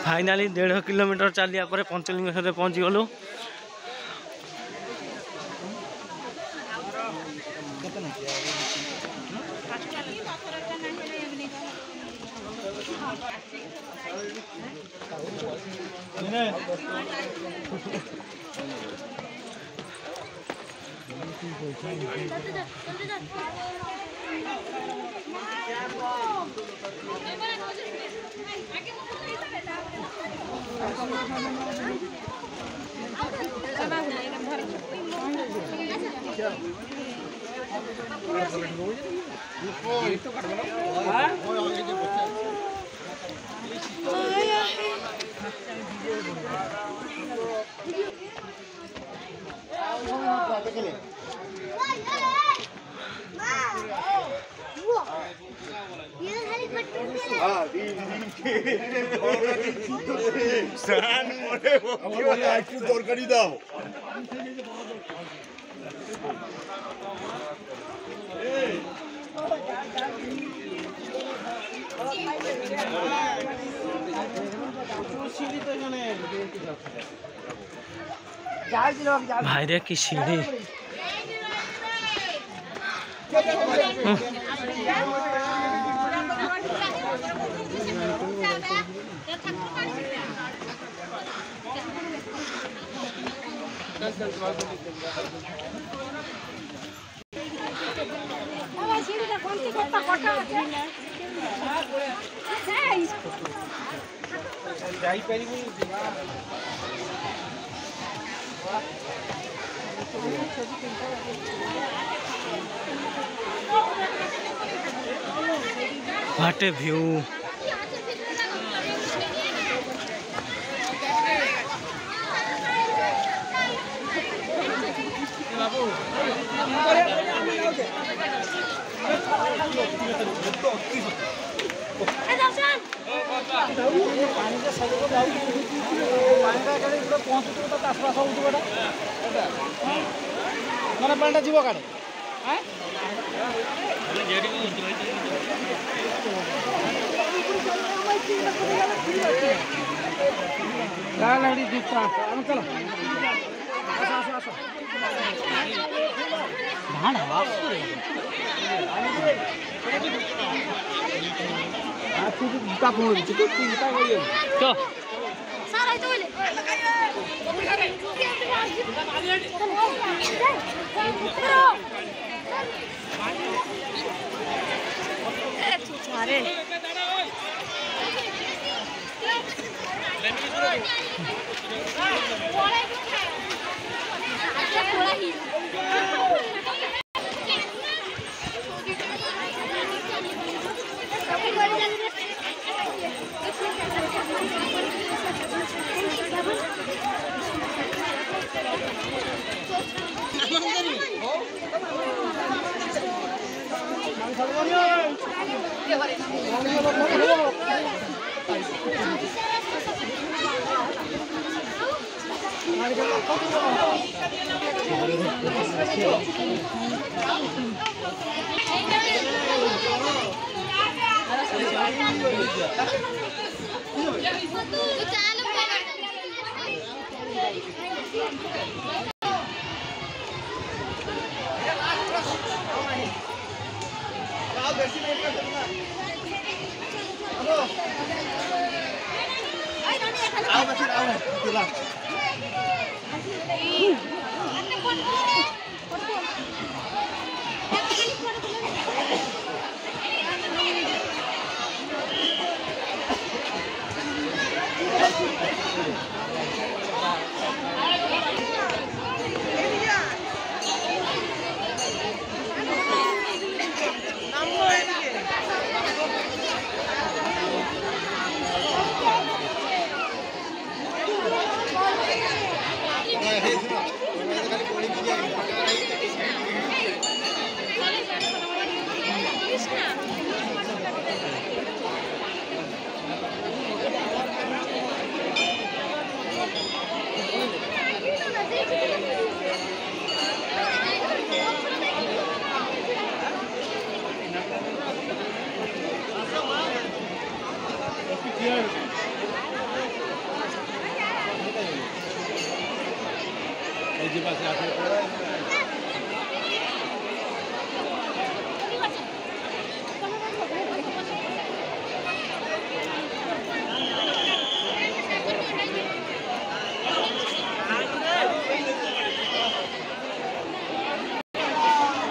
Finally 1.5 kilometre चलिया पर पंचलिंगेश्वर पहुँची गलु। তরকারি দাও। भाई रे की सीढ़ी What a view! mana panda jiwa kade lagi dikta chalo aso bhana aku buka phone itu kita kaya to sarai to le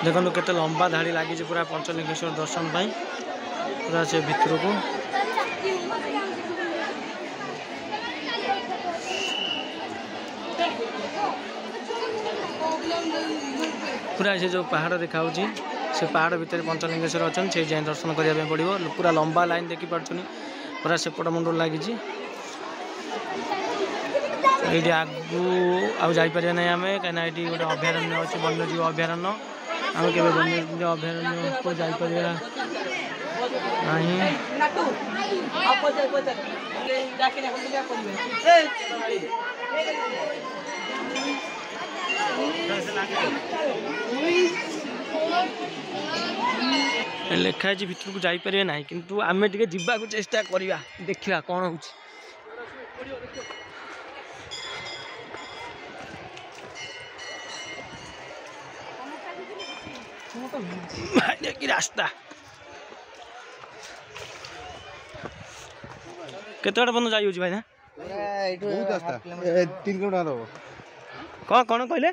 देखो केते लंबा धाड़ी लगी पूरा पंचलिंगेश्वर दर्शन पाई पूरा से भितर को पूरा से जो पहाड़ देखा से पहाड़ भितर पंचलिंगेश्वर अच्छा से जाए दर्शन करने पड़ो पूरा लंबा लाइन देखी पार्छुनी पूरा सेपट मुंड लगी ये आगू आईपर ना आम कहीं गोटे अभयारण्य अच्छे वन्यजीव अभयारण्य आम के वन्यजीव अभयारण्य को जापर लिखाई भितर को जापर ना किंतु आम टे जा चेष्टा करवा देखा कौन हो कि रास्ता केते बंद जाई भाई ना 3 किलोमीटर कौन कौन कहले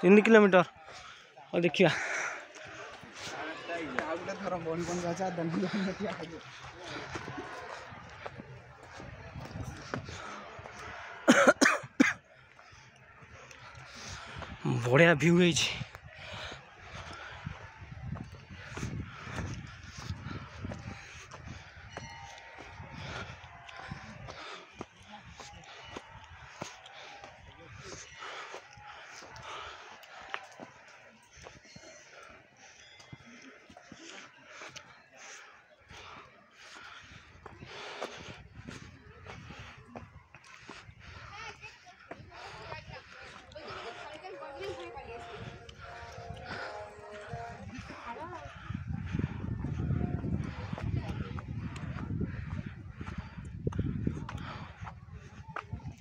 3 किलोमीटर और देखिया बढ़िया व्यू है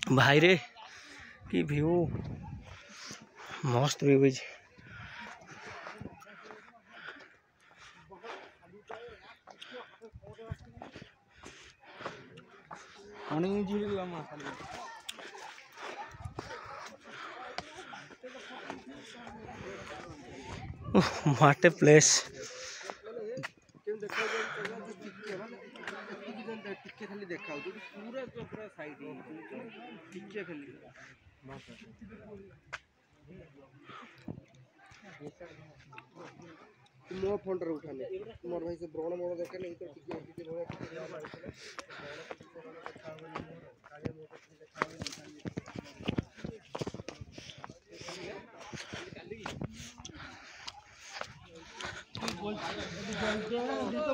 भाई रे कि व्यू मस्त व्यू है व्हाट ए प्लेस खाली देखा पूरा पूरा साइड टिके खाली मो फोन रे उठाने मोर भाई से ब्रोण मोर देखे नहीं तो टिके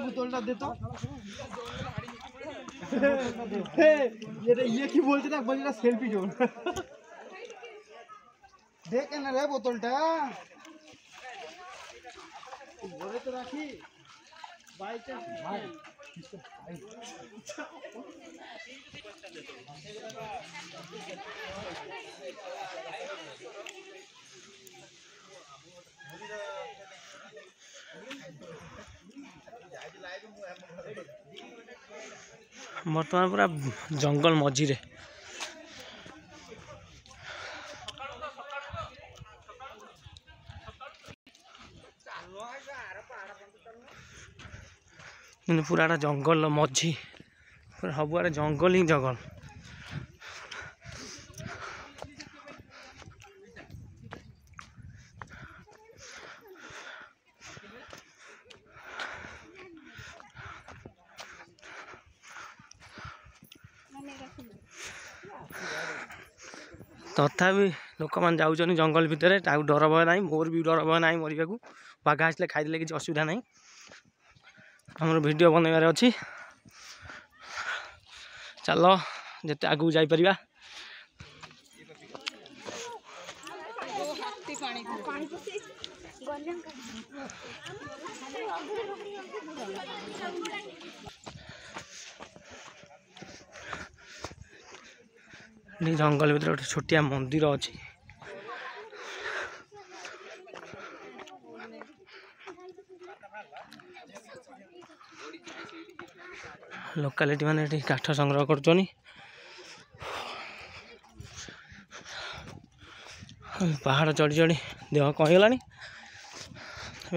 बोतल दे तो ये की बोलते ना बोलते सेल्फी जोन देख ना रे बोतलटा बड़े तो राखी बाइक भाई बर्तमान पूरा जंगल मझी रे पूरा जंगल मझी पूरा सबुआड़े जंगल ही जंगल तथापि लोक मैंने जाऊँ जंगल भितर डर भय ना मोर भी डर भय ना मरिया को बाघ आसले खाईदे किसी असुविधा ना आम वीडियो बनवार अच्छी चल जिते आगू जापर जंगल भीतर गोटे छोटिया मंदिर अच्छी लोकालिटी मैंने ये काठ संग्रह कर पहाड़ चढ़ी चढ़ी देह कहीगला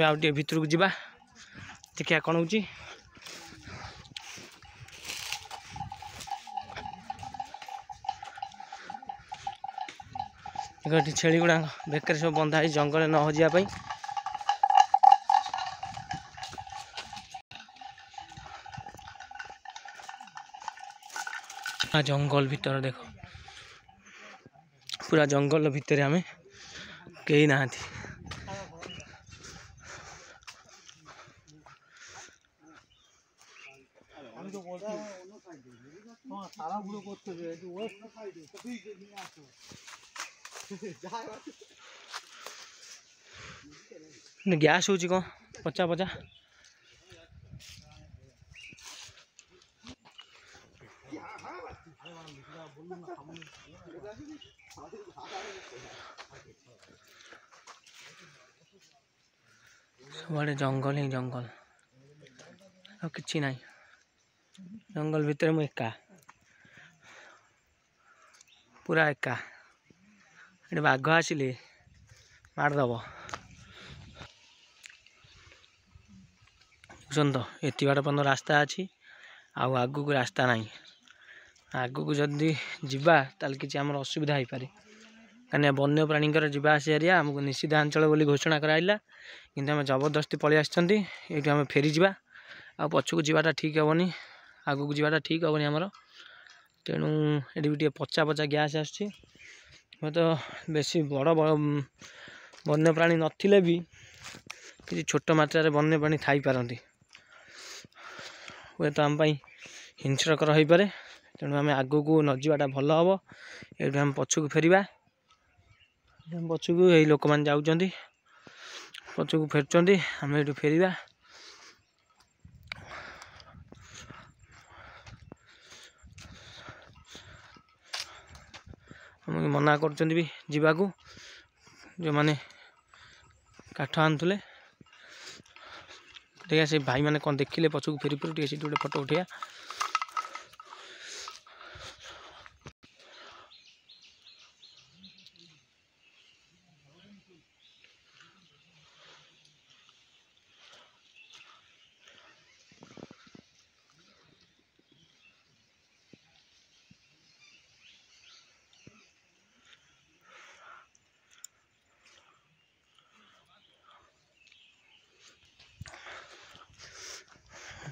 आउटे भितर को जावा देखिए कौन हो छेली गुड़ा बेकर सब बंधा है जंगल न हजापी जंगल भीतर देख पूरा जंगल भितर आमे कहीं ना गैस हो कौन पचा पचा सबे जंगल ही जंगल और किसी ना जंगल भितर मु एका पूरा एका ये बाघ आसिले मारदब तो ये बाट पर्यटन रास्ता अच्छी आगू को रास्ता ना आगू को जदि जीवा ताल किसी आमर असुविधा हो पारे कहीं वन्य प्राणी जीवास एरिया आमको निषिद्धांचल बोली घोषणा कराइला किंतु आम जबरदस्ती पलि आम फेरी जा आ पछक जावाटा ठीक हेनी आगू को जावाटा ठीक हेनी आमर तेणु ये भी पचा पचा गैस आसुच्छी तो बेसी बड़ वन्य प्राणी नथिले भी किसी छोट मात्रा वन्य प्राणी थाई पारती हे तो आम हिंस्रकर हो पारे तेणु आम आग को न जावाटा भल हम ये आम पछक फेरवा पछक यही लोक मैंने जाऊँच पछक फेरुंच आम ये फेरवा आम मना कर जावाकू जो मैंने काठ आनुले देखिए से भाई मैंने कौन देखिले पछक फेरी पर गोटे फोटो उठा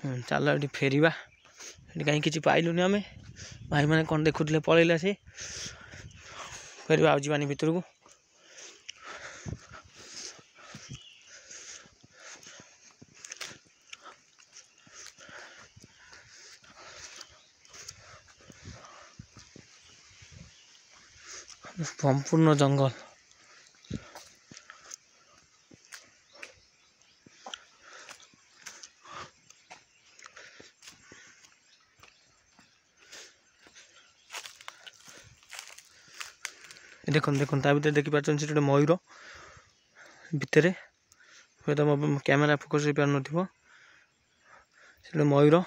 चल ये फेरवा ये कहीं किसी पाइलुनि आम भाई मैंने कौन देखुले पलैला से फेरवा आ जावानी भितर को संपूर्ण जंगल देखो देखो ता भर देखी पार्टी से मयूर भितर हे तो मो कैमेरा फोकस हो पार न मयूर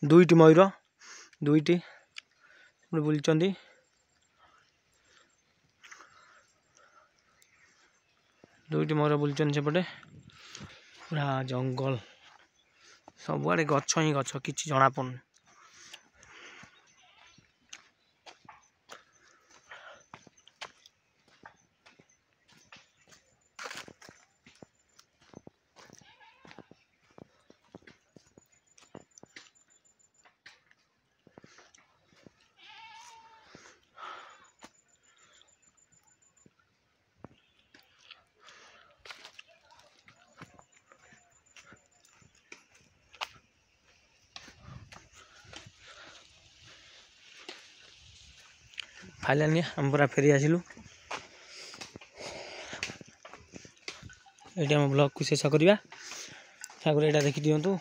दुईटी मयूर दुईटी बुलचंदी दुईटी मयूर बुलचंदी सेपटे पूरा जंगल सबुआड़े गछ ही गछ किसी जना पड़ुनी फाइनाली आम पूरा फेरी आसिलु ये आम ब्लॉग को शेष करवा आगे यहाँ देखी दिंतु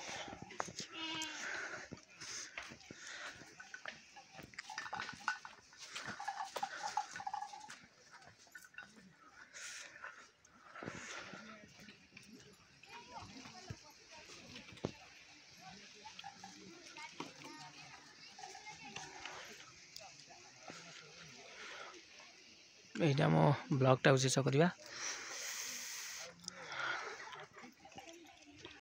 এইটা ଆମ ବ୍ଲଗ୍ଟାକୁ ଶେଷ କରିବା।